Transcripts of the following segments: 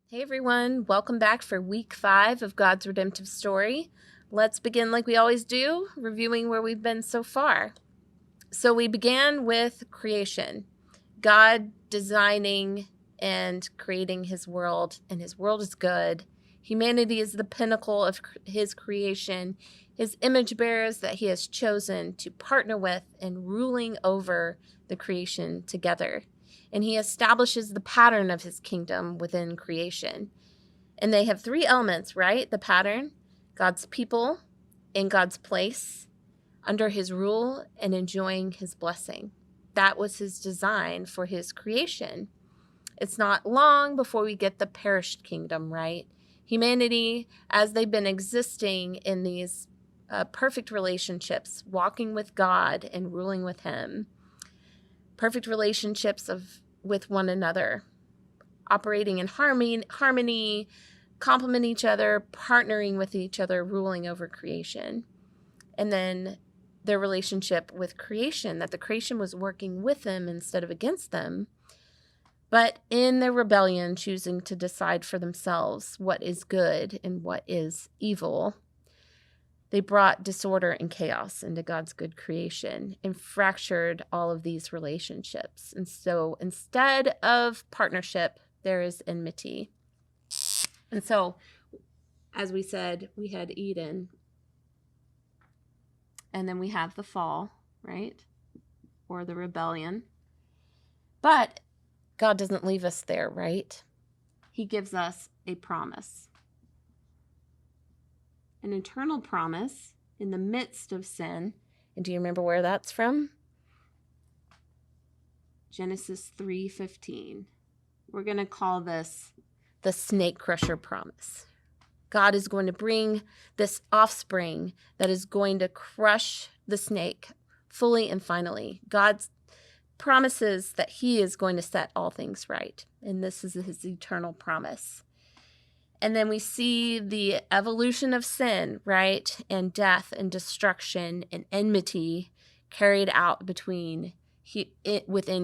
Hey everyone, welcome back for week 5 of God's redemptive story. Let's begin like we always do, reviewing where we've been so far. So we began with creation, God designing and creating his world, and his world is good. Humanity is the pinnacle of his creation, his image bearers that he has chosen to partner with and ruling over the creation together. And he establishes the pattern of his kingdom within creation. And they have 3 elements, right? The pattern, God's people in God's place, under his rule, and enjoying his blessing. That was his design for his creation. It's not long before we get the perished kingdom, right? Humanity, as they've been existing in these perfect relationships, walking with God and ruling with him, perfect relationships with one another, operating in harmony, complement each other, partnering with each other, ruling over creation. And then their relationship with creation, that the creation was working with them instead of against them, but in their rebellion, choosing to decide for themselves what is good and what is evil. They brought disorder and chaos into God's good creation and fractured all of these relationships. And so instead of partnership, there is enmity. And so, as we said, we had Eden, and then we have the fall, right? Or the rebellion. But God doesn't leave us there, right? He gives us a promise. An eternal promise in the midst of sin. And do you remember where that's from? Genesis 3:15. We're going to call this the snake crusher promise. God is going to bring this offspring that is going to crush the snake fully and finally. God promises that he is going to set all things right. And this is his eternal promise. And then we see the evolution of sin, right? And death and destruction and enmity carried out within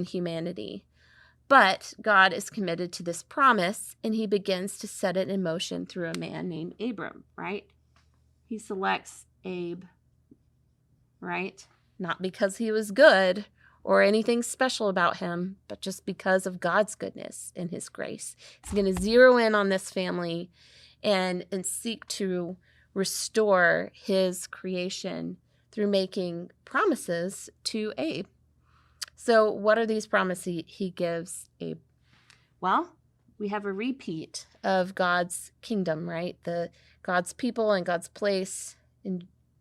humanity. But God is committed to this promise, and he begins to set it in motion through a man named Abram, right? He selects Abe, right? Not because he was good or anything special about him, but just because of God's goodness and his grace. He's going to zero in on this family and seek to restore his creation through making promises to Abe. So what are these promises he gives Abe? Well, we have a repeat of God's kingdom, right? God's people and God's place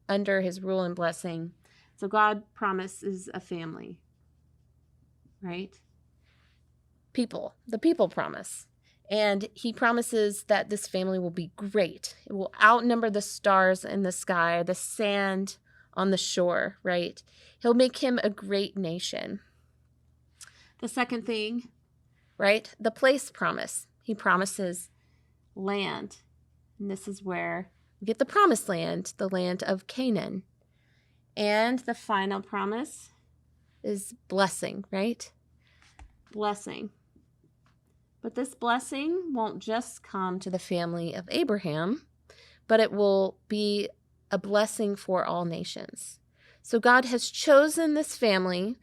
under his rule and blessing. So God promises a family, right? The people promise. And he promises that this family will be great. It will outnumber the stars in the sky, the sand on the shore, right? He'll make him a great nation. The second thing, right? The place promise. He promises land. And this is where we get the promised land, the land of Canaan. And the final promise is blessing, right? Blessing. But this blessing won't just come to the family of Abraham, but it will be a blessing for all nations. So God has chosen this family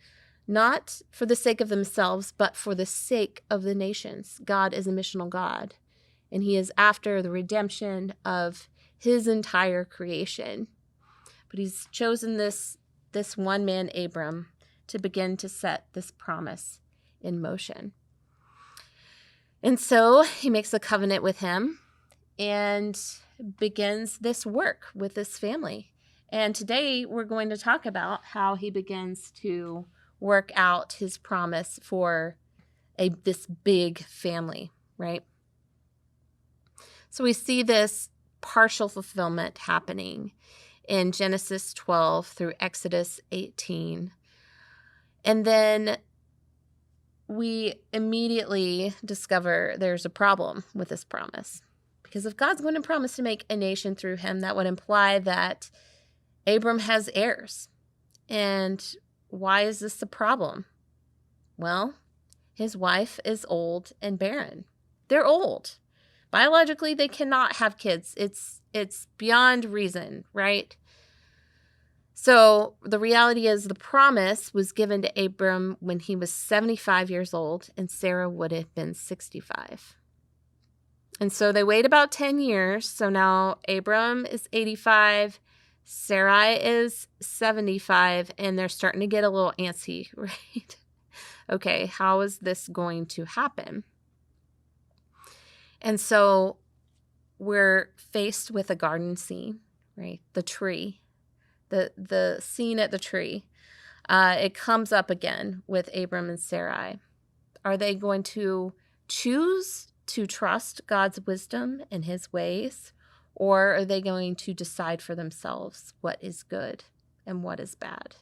not for the sake of themselves, but for the sake of the nations. God is a missional God, and he is after the redemption of his entire creation. But he's chosen this one man, Abram, to begin to set this promise in motion. And so he makes a covenant with him and begins this work with this family. And today we're going to talk about how he begins to work out his promise for this big family, right? So we see this partial fulfillment happening in Genesis 12 through Exodus 18. And then we immediately discover there's a problem with this promise. Because if God's going to promise to make a nation through him, that would imply that Abram has heirs. And why is this a problem? Well, his wife is old and barren. They're old. Biologically, they cannot have kids. It's beyond reason, right? So the reality is the promise was given to Abram when he was 75 years old, and Sarah would have been 65. And so they wait about 10 years. So now Abram is 85, Sarai is 75, and they're starting to get a little antsy, right? Okay, how is this going to happen? And so we're faced with a garden scene, right? The tree, the scene at the tree. It comes up again with Abram and Sarai. Are they going to choose to trust God's wisdom and his ways, or are they going to decide for themselves what is good and what is bad?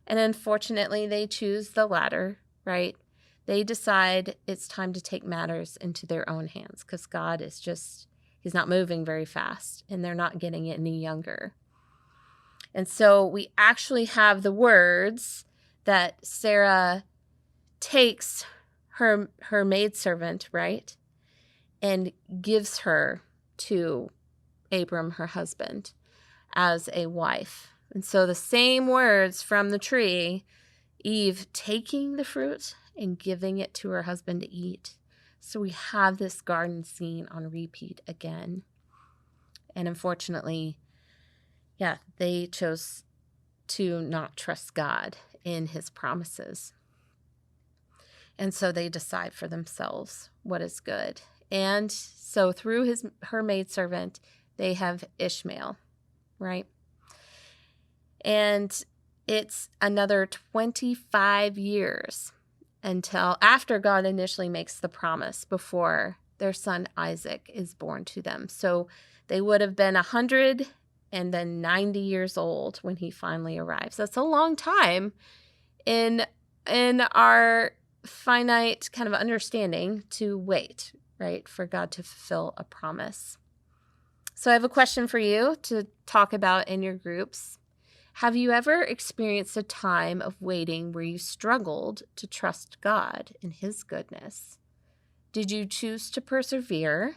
And unfortunately, they choose the latter, right? They decide it's time to take matters into their own hands because God is he's not moving very fast, and they're not getting any younger. And so we actually have the words that Sarah takes her maidservant, right, and gives her to Abram, her husband, as a wife. And so the same words from the tree, Eve taking the fruit and giving it to her husband to eat. So we have this garden scene on repeat again. And unfortunately, they chose to not trust God in his promises. And so they decide for themselves what is good. And so through her maidservant, they have Ishmael, right? And it's another 25 years until after God initially makes the promise before their son Isaac is born to them. So they would have been 100 and then 90 years old when he finally arrives. That's a long time in our finite kind of understanding to wait, right, for God to fulfill a promise. So I have a question for you to talk about in your groups. Have you ever experienced a time of waiting where you struggled to trust God in his goodness? Did you choose to persevere,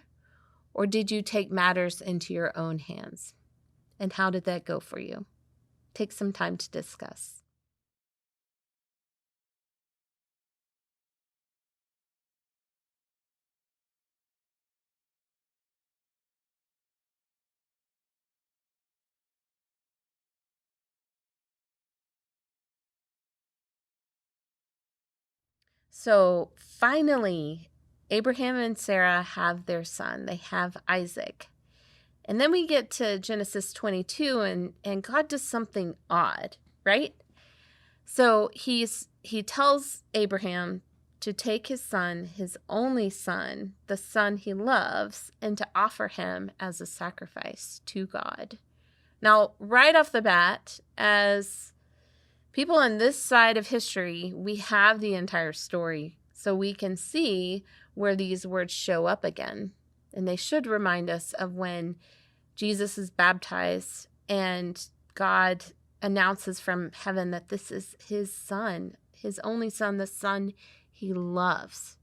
or did you take matters into your own hands? And how did that go for you? Take some time to discuss. So finally, Abraham and Sarah have their son. They have Isaac. And then we get to Genesis 22, and God does something odd, right? So he tells Abraham to take his son, his only son, the son he loves, and to offer him as a sacrifice to God. Now, right off the bat, as people on this side of history, we have the entire story, so we can see where these words show up again. And they should remind us of when Jesus is baptized and God announces from heaven that this is his son, his only son, the son he loves.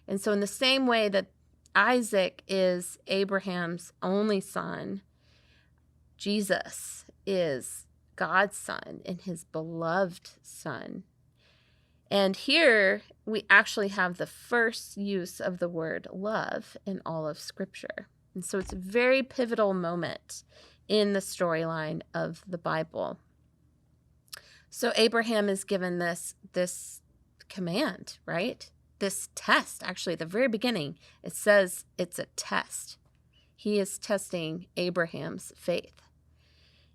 And so in the same way that Isaac is Abraham's only son, Jesus is God's son and his beloved son. And here we actually have the first use of the word love in all of Scripture. And so it's a very pivotal moment in the storyline of the Bible. So Abraham is given this command, right? This test, actually, at the very beginning, it says it's a test. He is testing Abraham's faith.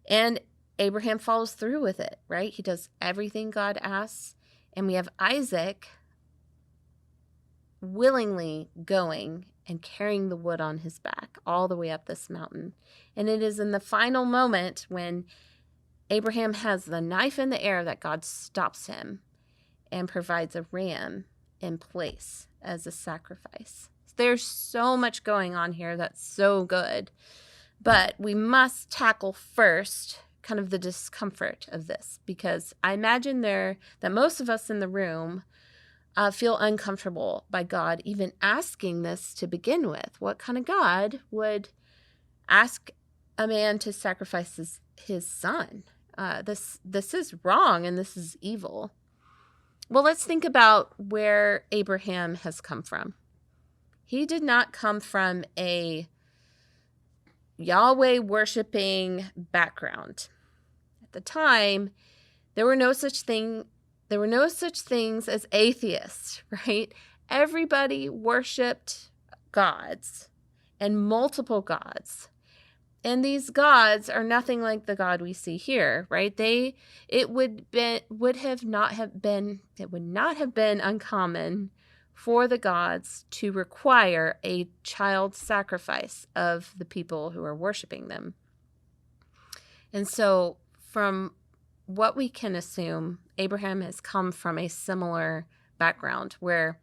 And Abraham follows through with it, right? He does everything God asks. And we have Isaac willingly going and carrying the wood on his back all the way up this mountain. And it is in the final moment when Abraham has the knife in the air that God stops him and provides a ram in place as a sacrifice. There's so much going on here that's so good. But we must tackle first kind of the discomfort of this, because I imagine that most of us in the room feel uncomfortable by God even asking this to begin with. What kind of God would ask a man to sacrifice his son? This is wrong and this is evil. Well, let's think about where Abraham has come from. He did not come from a Yahweh worshiping background. At the time, there were no such things as atheists, right? Everybody worshiped gods and multiple gods. And these gods are nothing like the God we see here, right? It would not have been uncommon for the gods to require a child sacrifice of the people who are worshiping them. And so from what we can assume, Abraham has come from a similar background where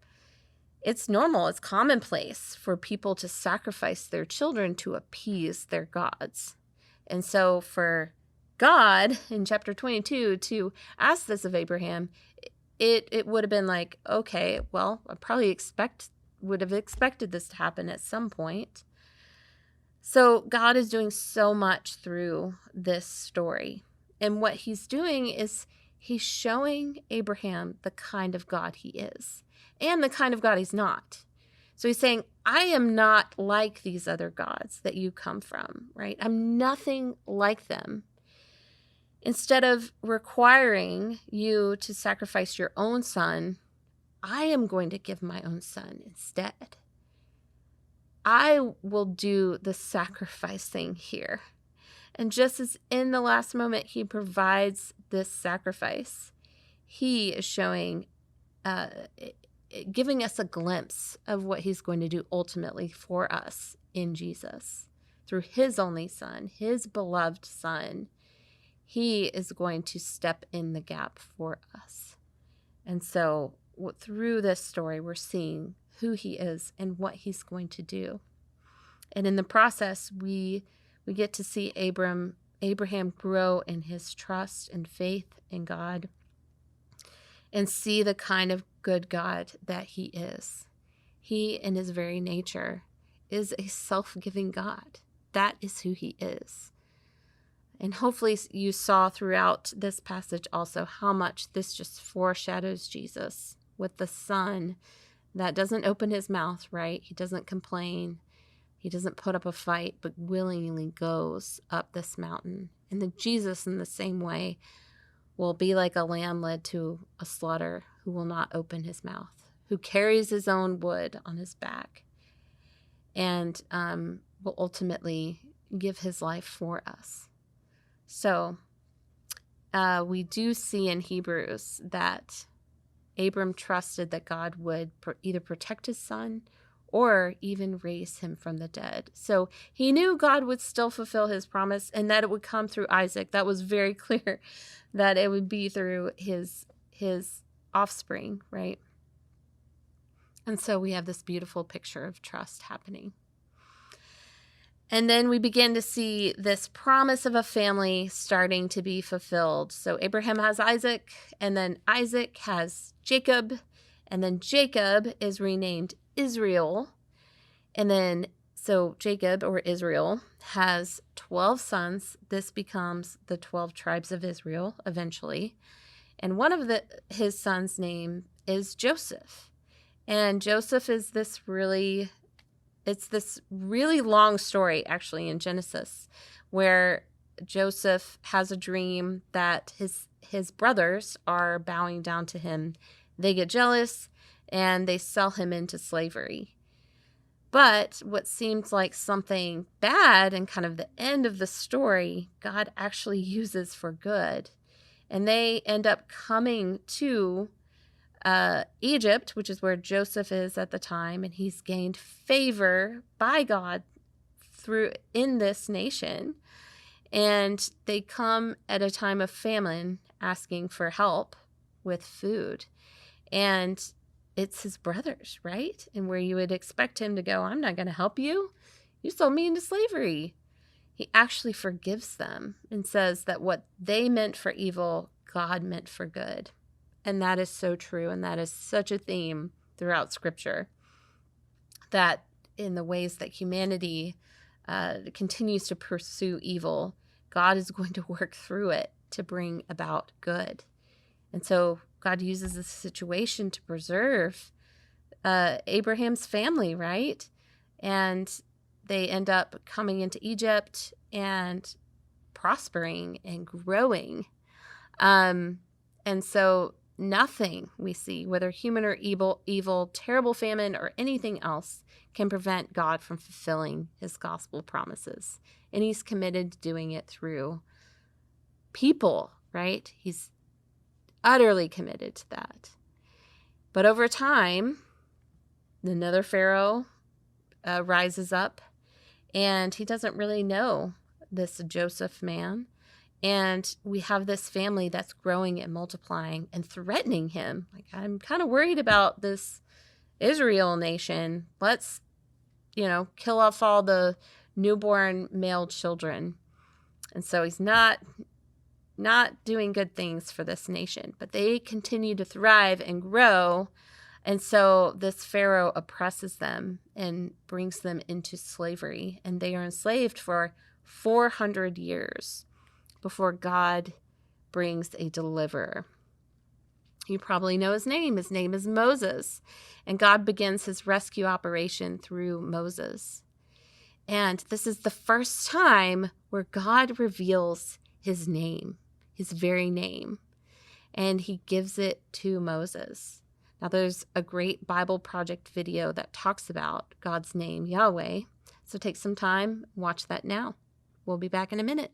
it's normal, it's commonplace for people to sacrifice their children to appease their gods. And so for God in chapter 22 to ask this of Abraham, it would have been like, okay, well, I probably would have expected this to happen at some point. So God is doing so much through this story. And what he's doing is he's showing Abraham the kind of God he is and the kind of God he's not. So he's saying, I am not like these other gods that you come from, right? I'm nothing like them. Instead of requiring you to sacrifice your own son, I am going to give my own son instead. I will do the sacrificing here. And just as in the last moment he provides this sacrifice, he is showing, giving us a glimpse of what he's going to do ultimately for us in Jesus. Through his only son, his beloved son, he is going to step in the gap for us. And so through this story, we're seeing who he is and what he's going to do. And in the process, we get to see Abraham grow in his trust and faith in God and see the kind of good God that he is. He, in his very nature, is a self-giving God. That is who he is. And hopefully you saw throughout this passage also how much this just foreshadows Jesus with the Son that doesn't open his mouth, right? He doesn't complain. He doesn't put up a fight, but willingly goes up this mountain. And then Jesus, in the same way, will be like a lamb led to a slaughter who will not open his mouth, who carries his own wood on his back, and will ultimately give his life for us. So we do see in Hebrews that Abram trusted that God would either protect his son or even raise him from the dead. So he knew God would still fulfill his promise and that it would come through Isaac. That was very clear, that it would be through his offspring, right? And so we have this beautiful picture of trust happening. And then we begin to see this promise of a family starting to be fulfilled. So Abraham has Isaac, and then Isaac has Jacob, and then Jacob is renamed Israel. And then, so Jacob, or Israel, has 12 sons. This becomes the 12 tribes of Israel eventually. And one of his sons' name is Joseph. And Joseph is this really long story, actually, in Genesis, where Joseph has a dream that his brothers are bowing down to him. They get jealous, and they sell him into slavery. But what seems like something bad and kind of the end of the story, God actually uses for good. And they end up coming to Egypt, which is where Joseph is at the time, and he's gained favor by God in this nation. And they come at a time of famine asking for help with food. And it's his brothers, right? And where you would expect him to go, I'm not going to help you. You sold me into slavery. He actually forgives them and says that what they meant for evil, God meant for good. And that is so true. And that is such a theme throughout Scripture, that in the ways that humanity continues to pursue evil, God is going to work through it to bring about good. And so God uses this situation to preserve Abraham's family, right? And they end up coming into Egypt and prospering and growing. And so nothing we see, whether human or evil, terrible famine, or anything else, can prevent God from fulfilling his gospel promises. And he's committed to doing it through people, right? He's utterly committed to that. But over time, another Pharaoh rises up, and he doesn't really know this Joseph man. And we have this family that's growing and multiplying and threatening him. Like, I'm kind of worried about this Israel nation. Let's, kill off all the newborn male children. And so he's not doing good things for this nation, but they continue to thrive and grow. And so this Pharaoh oppresses them and brings them into slavery, and they are enslaved for 400 years before God brings a deliverer. You probably know his name. His name is Moses, and God begins his rescue operation through Moses. And this is the first time where God reveals his name, his very name, and he gives it to Moses. Now, there's a great Bible Project video that talks about God's name, Yahweh. So take some time, watch that now. We'll be back in a minute.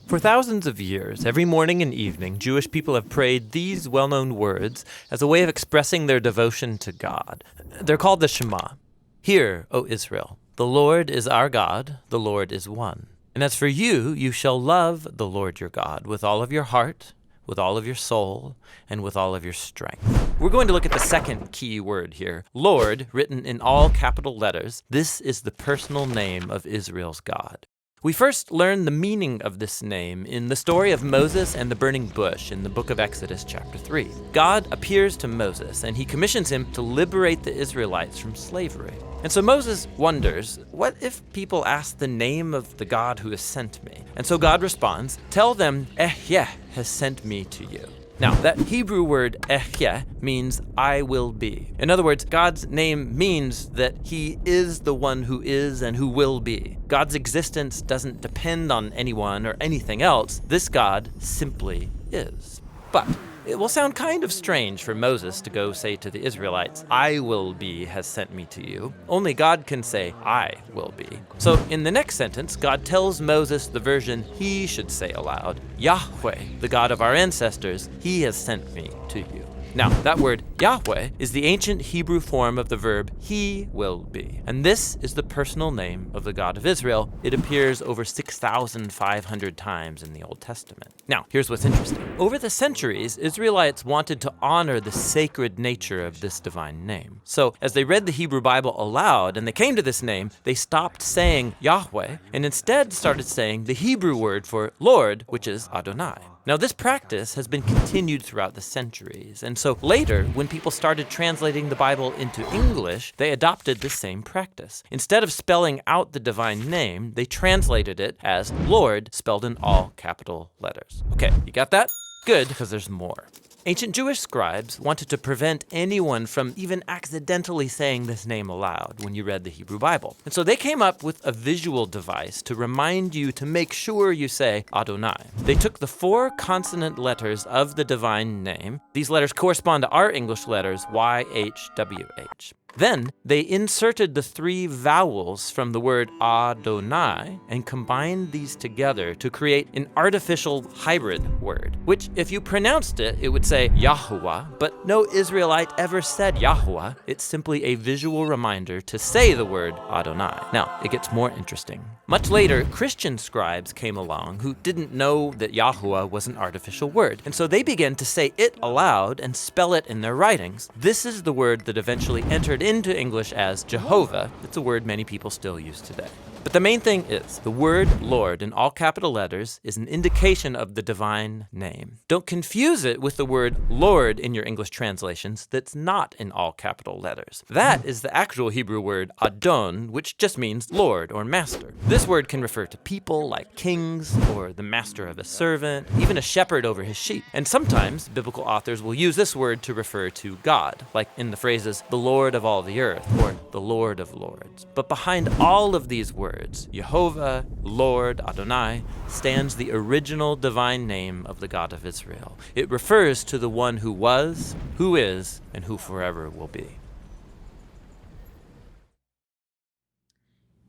For thousands of years, every morning and evening, Jewish people have prayed these well-known words as a way of expressing their devotion to God. They're called the Shema. Hear, O Israel, the Lord is our God, the Lord is one. And as for you, you shall love the Lord your God with all of your heart, with all of your soul, and with all of your strength. We're going to look at the second key word here, Lord, written in all capital letters. This is the personal name of Israel's God. We first learn the meaning of this name in the story of Moses and the burning bush in the book of Exodus chapter 3. God appears to Moses, and he commissions him to liberate the Israelites from slavery. And so Moses wonders, what if people ask the name of the God who has sent me? And so God responds, tell them, Ehyeh has sent me to you. Now, that Hebrew word Ehyeh means I will be. In other words, God's name means that he is the one who is and who will be. God's existence doesn't depend on anyone or anything else. This God simply is. But it will sound kind of strange for Moses to go say to the Israelites, I will be has sent me to you. Only God can say, I will be. So in the next sentence, God tells Moses the version he should say aloud, Yahweh, the God of our ancestors, he has sent me to you. Now, that word Yahweh is the ancient Hebrew form of the verb he will be. And this is the personal name of the God of Israel. It appears over 6,500 times in the Old Testament. Now, here's what's interesting. Over the centuries, Israelites wanted to honor the sacred nature of this divine name. So, as they read the Hebrew Bible aloud and they came to this name, they stopped saying Yahweh and instead started saying the Hebrew word for Lord, which is Adonai. Now, this practice has been continued throughout the centuries, and so later, when people started translating the Bible into English, they adopted the same practice. Instead of spelling out the divine name, they translated it as Lord, spelled in all capital letters. Okay, you got that? Good, because there's more. Ancient Jewish scribes wanted to prevent anyone from even accidentally saying this name aloud when you read the Hebrew Bible. And so they came up with a visual device to remind you to make sure you say Adonai. They took the 4 consonant letters of the divine name. These letters correspond to our English letters YHWH. Then they inserted the 3 vowels from the word Adonai and combined these together to create an artificial hybrid word, which if you pronounced it, it would say Yahuwah, but no Israelite ever said Yahuwah. It's simply a visual reminder to say the word Adonai. Now, it gets more interesting. Much later, Christian scribes came along who didn't know that Yahuwah was an artificial word, and so they began to say it aloud and spell it in their writings. This is the word that eventually entered into English as Jehovah. It's a word many people still use today. But the main thing is, the word Lord in all capital letters is an indication of the divine name. Don't confuse it with the word Lord in your English translations that's not in all capital letters. That is the actual Hebrew word Adon, which just means Lord or master. This word can refer to people like kings, or the master of a servant, even a shepherd over his sheep. And sometimes biblical authors will use this word to refer to God, like in the phrases, the Lord of all the earth, or the Lord of lords. But behind all of these words, Jehovah, Lord, Adonai, stands the original divine name of the God of Israel. It refers to the one who was, who is, and who forever will be.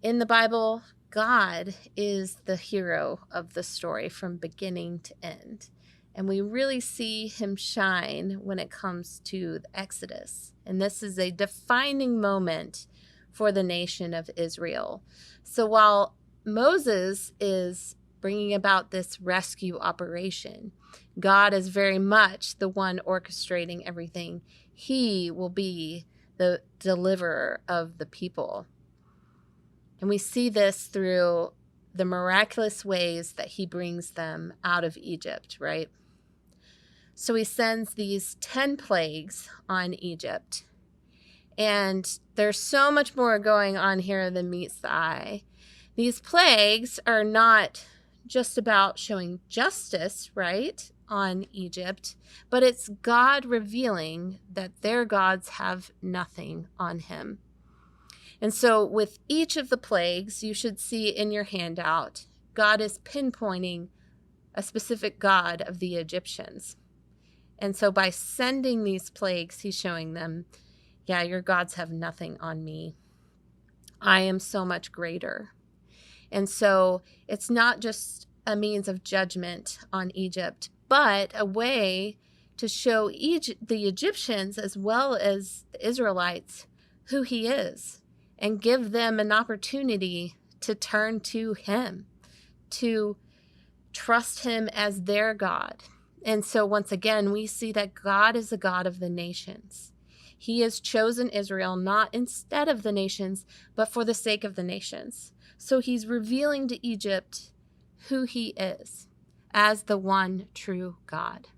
In the Bible, God is the hero of the story from beginning to end. And we really see him shine when it comes to the Exodus. And this is a defining moment for the nation of Israel. So while Moses is bringing about this rescue operation, God is very much the one orchestrating everything. He will be the deliverer of the people. And we see this through the miraculous ways that he brings them out of Egypt, right? So he sends these 10 plagues on Egypt. And there's so much more going on here than meets the eye. These plagues are not just about showing justice, right, on Egypt, but it's God revealing that their gods have nothing on him. And so with each of the plagues, you should see in your handout, God is pinpointing a specific god of the Egyptians. And so by sending these plagues, he's showing them, yeah, your gods have nothing on me. I am so much greater. And so it's not just a means of judgment on Egypt, but a way to show the Egyptians as well as the Israelites who he is and give them an opportunity to turn to him, to trust him as their God. And so once again, we see that God is the God of the nations. He has chosen Israel not instead of the nations, but for the sake of the nations. So he's revealing to Egypt who he is as the one true God.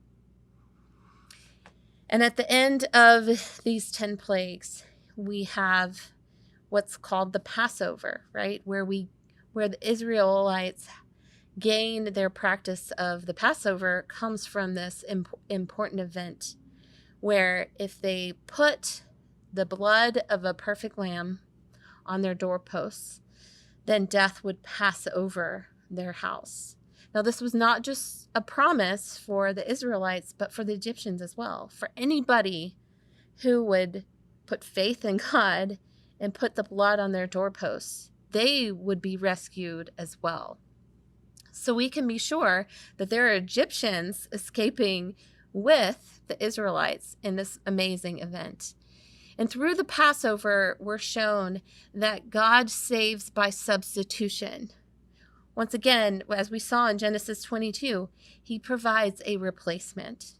And at the end of these 10 plagues, we have what's called the Passover, right? Where the Israelites gain their practice of the Passover comes from this important event where if they put the blood of a perfect lamb on their doorposts, then death would pass over their house. Now, this was not just a promise for the Israelites, but for the Egyptians as well. For anybody who would put faith in God and put the blood on their doorposts, they would be rescued as well. So we can be sure that there are Egyptians escaping with the Israelites in this amazing event. And through the Passover, we're shown that God saves by substitution. Once again, as we saw in Genesis 22, he provides a replacement.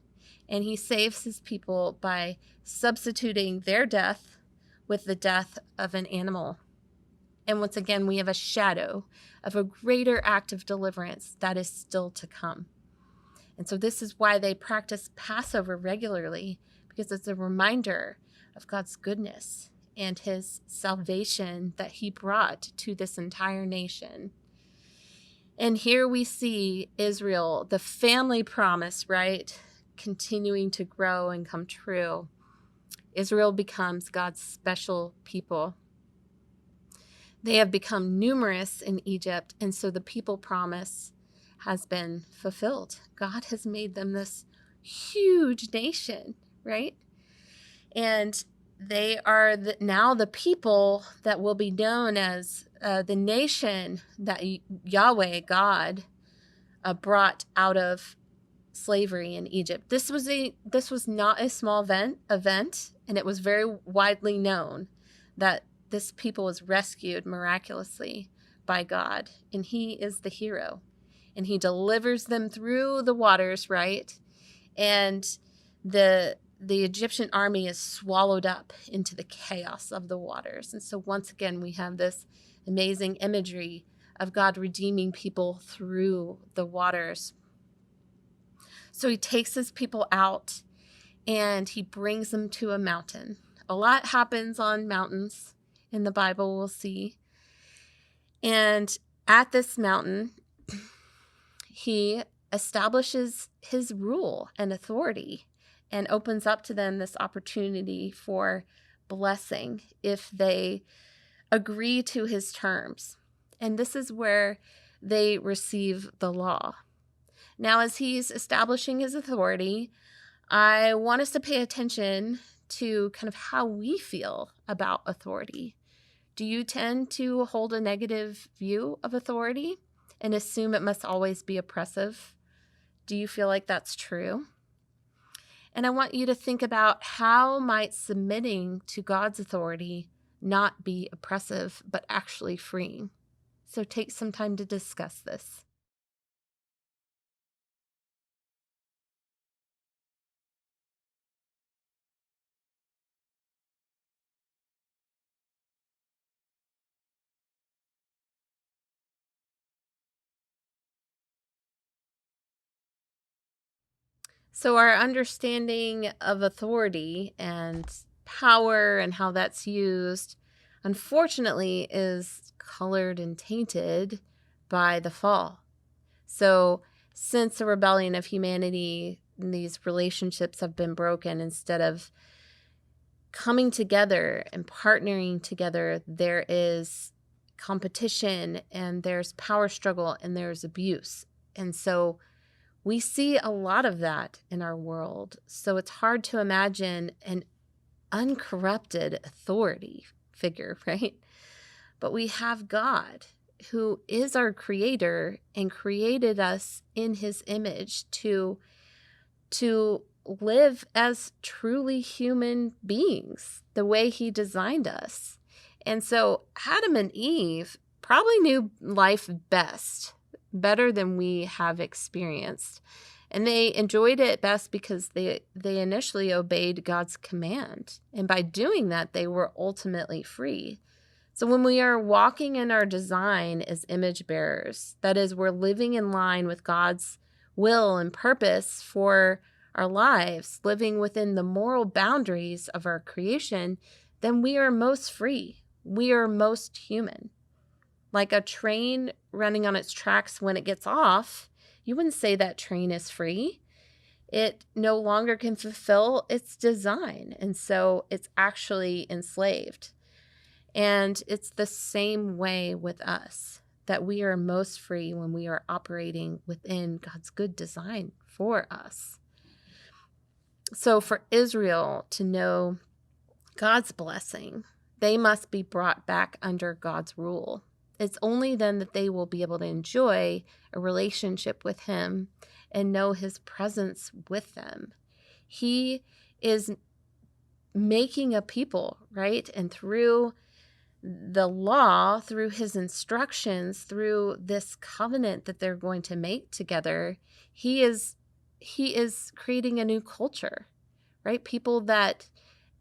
And he saves his people by substituting their death with the death of an animal. And once again, we have a shadow of a greater act of deliverance that is still to come. And so this is why they practice Passover regularly, because it's a reminder of God's goodness and his salvation that he brought to this entire nation. And here we see Israel, the family promise, right, continuing to grow and come true. Israel becomes God's special people. They have become numerous in Egypt, and so the people promise has been fulfilled. God has made them this huge nation, right? And they are now the people that will be known as the nation that Yahweh, God, brought out of slavery in Egypt. This was not a small event, and it was very widely known that this people was rescued miraculously by God, and he is the hero. And he delivers them through the waters, right? And the Egyptian army is swallowed up into the chaos of the waters. And so once again, we have this amazing imagery of God redeeming people through the waters. So he takes his people out and he brings them to a mountain. A lot happens on mountains in the Bible, we'll see. And at this mountain, he establishes his rule and authority and opens up to them this opportunity for blessing if they agree to his terms. And this is where they receive the law. Now, as he's establishing his authority, I want us to pay attention to kind of how we feel about authority. Do you tend to hold a negative view of authority and assume it must always be oppressive? Do you feel like that's true? And I want you to think about how might submitting to God's authority not be oppressive, but actually freeing. So take some time to discuss this. So our understanding of authority and power and how that's used, unfortunately, is colored and tainted by the fall. So since the rebellion of humanity, these relationships have been broken. Instead of coming together and partnering together, there is competition and there's power struggle and there's abuse. And so we see a lot of that in our world. So it's hard to imagine an uncorrupted authority figure, right? But we have God, who is our creator and created us in his image to live as truly human beings, the way he designed us. And so Adam and Eve probably knew life better than we have experienced. And they enjoyed it best because they initially obeyed God's command. And by doing that, they were ultimately free. So when we are walking in our design as image bearers, that is, we're living in line with God's will and purpose for our lives, living within the moral boundaries of our creation, then we are most free. We are most human. Like a train running on its tracks when it gets off, you wouldn't say that train is free. It no longer can fulfill its design, and so it's actually enslaved. And it's the same way with us, that we are most free when we are operating within God's good design for us. So for Israel to know God's blessing, they must be brought back under God's rule. It's only then that they will be able to enjoy a relationship with him and know his presence with them. He is making a people, right? And through the law, through his instructions, through this covenant that they're going to make together, he is creating a new culture, right? People that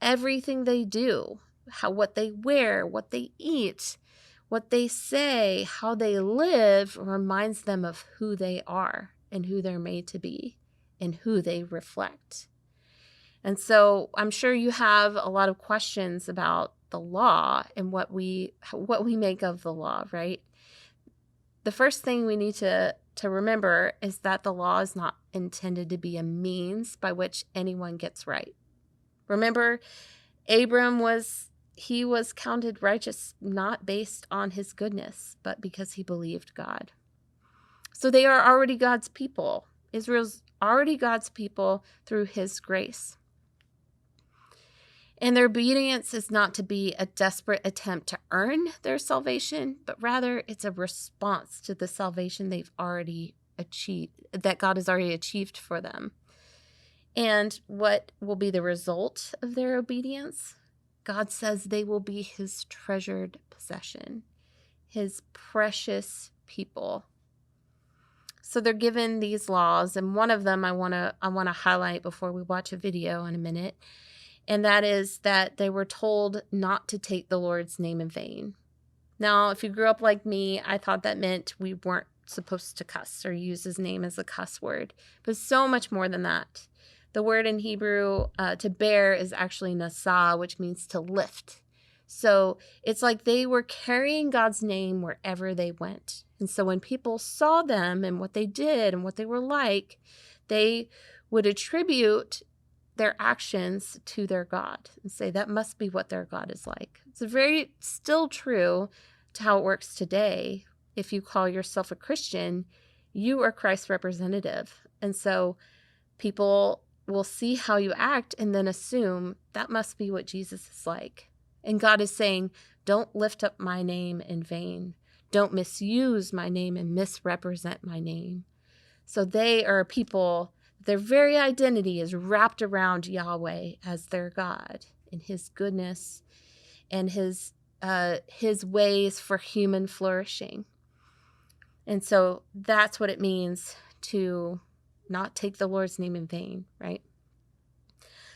everything they do, what they wear, what they eat, what they say, how they live reminds them of who they are and who they're made to be and who they reflect. And so I'm sure you have a lot of questions about the law and what we make of the law, right? The first thing we need to remember is that the law is not intended to be a means by which anyone gets right. Remember, Abram was counted righteous not based on his goodness, but because he believed God. So they are already God's people. Israel's already God's people through his grace. And their obedience is not to be a desperate attempt to earn their salvation, but rather it's a response to the salvation they've already achieved, that God has already achieved for them. And what will be the result of their obedience? God says they will be his treasured possession, his precious people. So they're given these laws, and one of them I want to highlight before we watch a video in a minute. And that is that they were told not to take the Lord's name in vain. Now, if you grew up like me, I thought that meant we weren't supposed to cuss or use his name as a cuss word. But so much more than that. The word in Hebrew to bear is actually nasa, which means to lift. So it's like they were carrying God's name wherever they went. And so when people saw them and what they did and what they were like, they would attribute their actions to their God and say that must be what their God is like. It's very still true to how it works today. If you call yourself a Christian, you are Christ's representative. And so people will see how you act and then assume that must be what Jesus is like. And God is saying, don't lift up my name in vain. Don't misuse my name and misrepresent my name. So they are people, their very identity is wrapped around Yahweh as their God and his goodness and his ways for human flourishing. And so that's what it means to not take the Lord's name in vain, right?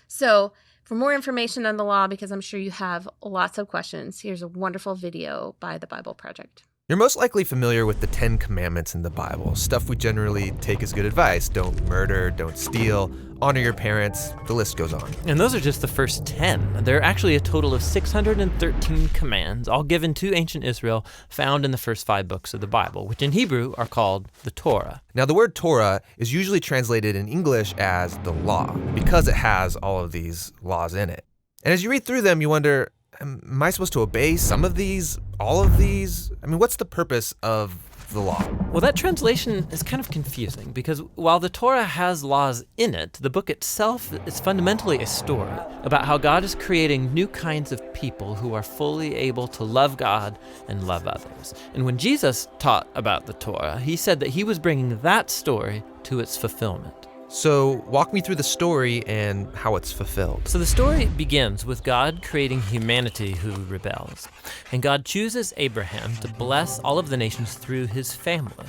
So for more information on the law, because I'm sure you have lots of questions, here's a wonderful video by the Bible Project. You're most likely familiar with the 10 Commandments in the Bible, stuff we generally take as good advice. Don't murder, don't steal, honor your parents, the list goes on. And those are just the first 10. There are actually a total of 613 commands, all given to ancient Israel, found in the first 5 books of the Bible, which in Hebrew are called the Torah. Now, the word Torah is usually translated in English as the law, because it has all of these laws in it. And as you read through them, you wonder, am I supposed to obey some of these, all of these? I mean, what's the purpose of the law? Well, that translation is kind of confusing because while the Torah has laws in it, the book itself is fundamentally a story about how God is creating new kinds of people who are fully able to love God and love others. And when Jesus taught about the Torah, he said that he was bringing that story to its fulfillment. So walk me through the story and how it's fulfilled. So the story begins with God creating humanity who rebels. And God chooses Abraham to bless all of the nations through his family,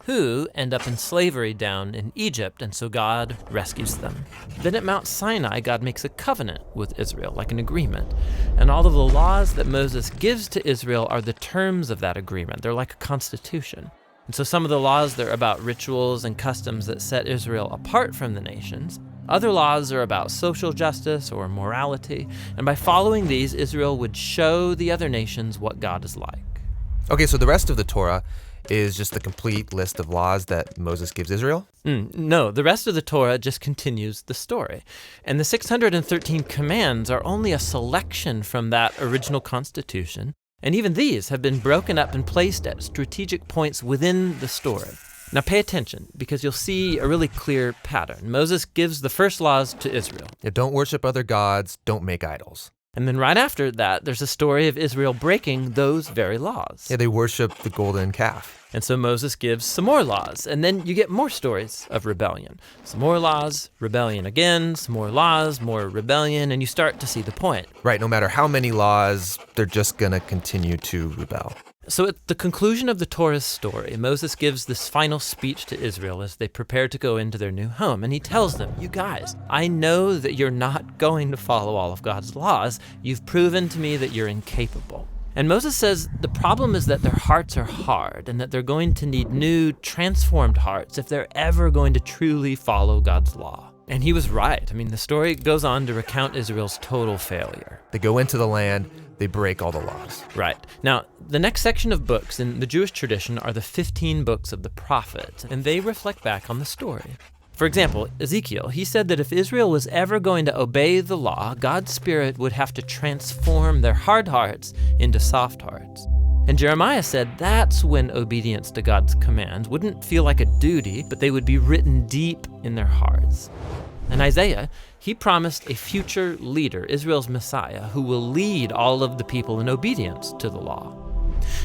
who end up in slavery down in Egypt, and so God rescues them. Then at Mount Sinai, God makes a covenant with Israel, like an agreement. And all of the laws that Moses gives to Israel are the terms of that agreement. They're like a constitution. And so some of the laws, they're about rituals and customs that set Israel apart from the nations. Other laws are about social justice or morality. And by following these, Israel would show the other nations what God is like. Okay, so the rest of the Torah is just the complete list of laws that Moses gives Israel? No, the rest of the Torah just continues the story. And the 613 commands are only a selection from that original constitution. And even these have been broken up and placed at strategic points within the story. Now pay attention, because you'll see a really clear pattern. Moses gives the first laws to Israel. Yeah, don't worship other gods, don't make idols. And then right after that, there's a story of Israel breaking those very laws. Yeah, they worship the golden calf. And so Moses gives some more laws, and then you get more stories of rebellion. Some more laws, rebellion again, some more laws, more rebellion, and you start to see the point. Right, no matter how many laws, they're just gonna continue to rebel. So at the conclusion of the Torah's story, Moses gives this final speech to Israel as they prepare to go into their new home. And he tells them, you guys, I know that you're not going to follow all of God's laws. You've proven to me that you're incapable. And Moses says the problem is that their hearts are hard and that they're going to need new, transformed hearts if they're ever going to truly follow God's law. And he was right. I mean, the story goes on to recount Israel's total failure. They go into the land, they break all the laws. Right. Now, the next section of books in the Jewish tradition are the 15 books of the prophets, and they reflect back on the story. For example, Ezekiel, he said that if Israel was ever going to obey the law, God's Spirit would have to transform their hard hearts into soft hearts. And Jeremiah said that's when obedience to God's commands wouldn't feel like a duty, but they would be written deep in their hearts. And Isaiah, he promised a future leader, Israel's Messiah, who will lead all of the people in obedience to the law.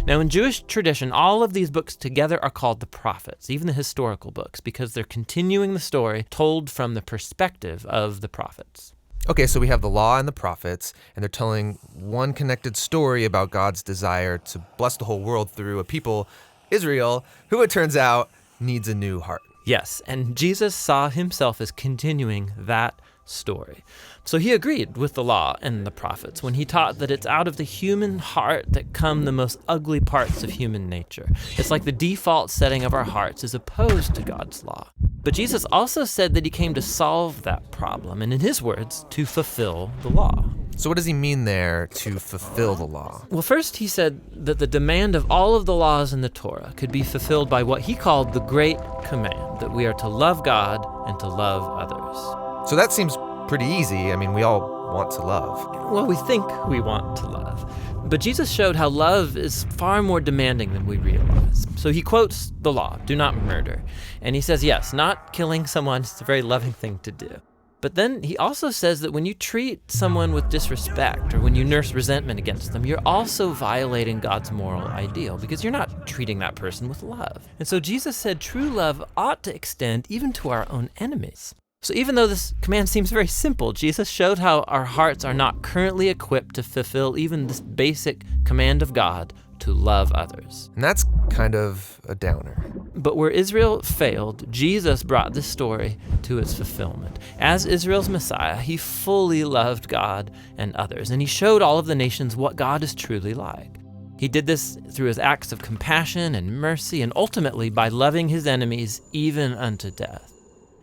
Now, in Jewish tradition, all of these books together are called the prophets, even the historical books, because they're continuing the story told from the perspective of the prophets. Okay, so we have the law and the prophets, and they're telling one connected story about God's desire to bless the whole world through a people, Israel, who it turns out needs a new heart. Yes, and Jesus saw himself as continuing that story. So he agreed with the law and the prophets when he taught that it's out of the human heart that come the most ugly parts of human nature. It's like the default setting of our hearts is opposed to God's law. But Jesus also said that he came to solve that problem, and in his words, to fulfill the law. So what does he mean there, to fulfill the law? Well, first he said that the demand of all of the laws in the Torah could be fulfilled by what he called the Great Command, that we are to love God and to love others. So that seems pretty easy. I mean, we all want to love. Well, we think we want to love. But Jesus showed how love is far more demanding than we realize. So he quotes the law, do not murder. And he says, yes, not killing someone is a very loving thing to do. But then he also says that when you treat someone with disrespect or when you nurse resentment against them, you're also violating God's moral ideal because you're not treating that person with love. And so Jesus said true love ought to extend even to our own enemies. So even though this command seems very simple, Jesus showed how our hearts are not currently equipped to fulfill even this basic command of God to love others. And that's kind of a downer. But where Israel failed, Jesus brought this story to its fulfillment. As Israel's Messiah, he fully loved God and others, and he showed all of the nations what God is truly like. He did this through his acts of compassion and mercy, and ultimately by loving his enemies even unto death.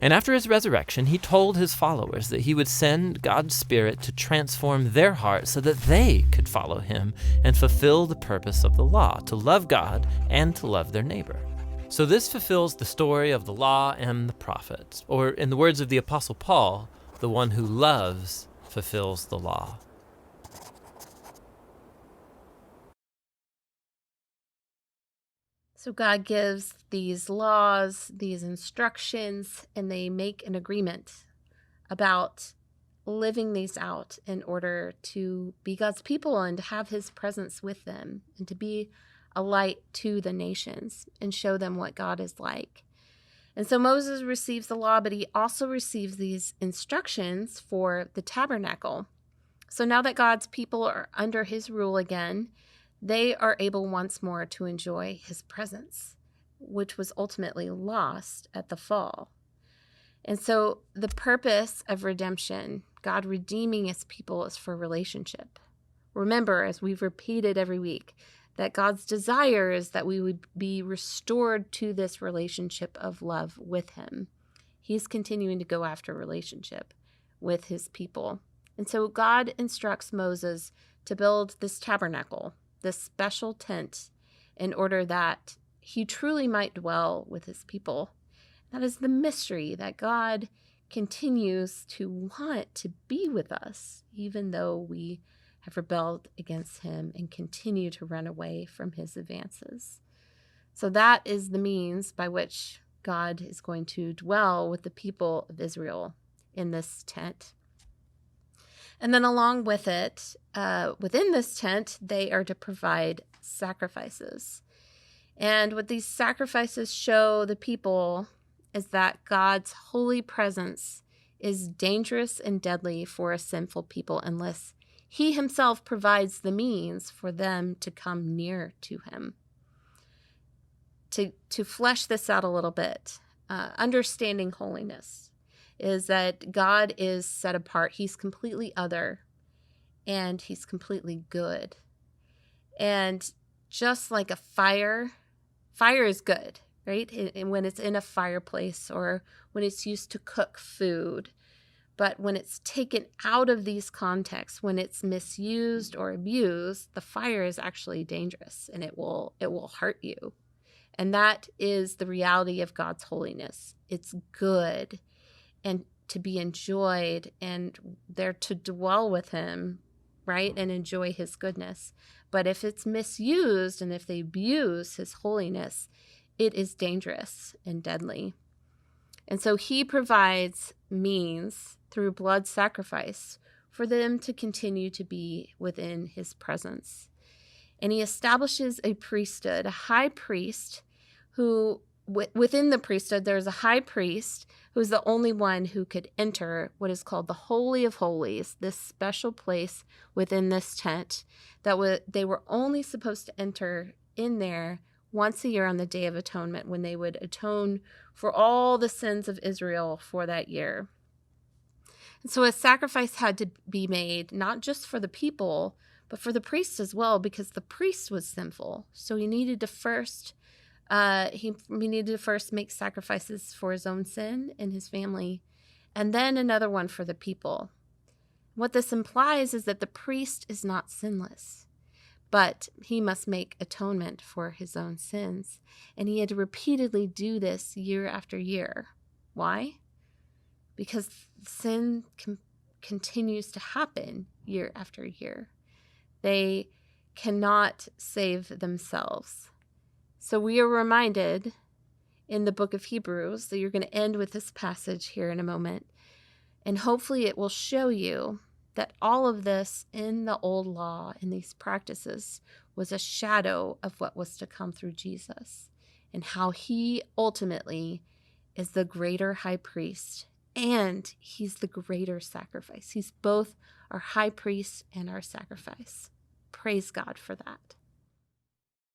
And after his resurrection, he told his followers that he would send God's Spirit to transform their hearts so that they could follow him and fulfill the purpose of the law, to love God and to love their neighbor. So this fulfills the story of the law and the prophets, or in the words of the Apostle Paul, the one who loves fulfills the law. So God gives these laws, these instructions, and they make an agreement about living these out in order to be God's people and to have his presence with them and to be a light to the nations and show them what God is like. And so Moses receives the law, but he also receives these instructions for the tabernacle. So now that God's people are under his rule again, they are able once more to enjoy his presence, which was ultimately lost at the fall. And so the purpose of redemption, God redeeming his people, is for relationship. Remember, as we've repeated every week, that God's desire is that we would be restored to this relationship of love with him. He's continuing to go after relationship with his people. And so God instructs Moses to build this tabernacle, this special tent, in order that he truly might dwell with his people. That is the mystery, that God continues to want to be with us, even though we have rebelled against him and continue to run away from his advances. So that is the means by which God is going to dwell with the people of Israel in this tent. And then along with it, within this tent, they are to provide sacrifices. And what these sacrifices show the people is that God's holy presence is dangerous and deadly for a sinful people unless he himself provides the means for them to come near to him. To flesh this out a little bit, understanding holiness is that God is set apart. He's completely other, and he's completely good. And just like a fire is good, right? And when it's in a fireplace or when it's used to cook food. But when it's taken out of these contexts, when it's misused or abused, the fire is actually dangerous and it will hurt you. And that is the reality of God's holiness. It's good and to be enjoyed, and they're to dwell with him, right, and enjoy his goodness. But if it's misused and if they abuse his holiness, it is dangerous and deadly. And so he provides means through blood sacrifice for them to continue to be within his presence. And he establishes a priesthood, a high priest who, within the priesthood, there's a high priest who's the only one who could enter what is called the Holy of Holies, this special place within this tent that they were only supposed to enter in there once a year on the Day of Atonement, when they would atone for all the sins of Israel for that year. So a sacrifice had to be made not just for the people, but for the priest as well, because the priest was sinful. So he needed to first make sacrifices for his own sin and his family, and then another one for the people. What this implies is that the priest is not sinless, but he must make atonement for his own sins. And he had to repeatedly do this year after year. Why? Because sin continues to happen year after year. They cannot save themselves. So we are reminded in the book of Hebrews that you're going to end with this passage here in a moment. And hopefully it will show you that all of this in the old law, in these practices, was a shadow of what was to come through Jesus and how he ultimately is the greater high priest and he's the greater sacrifice. He's both our high priest and our sacrifice. Praise God for that.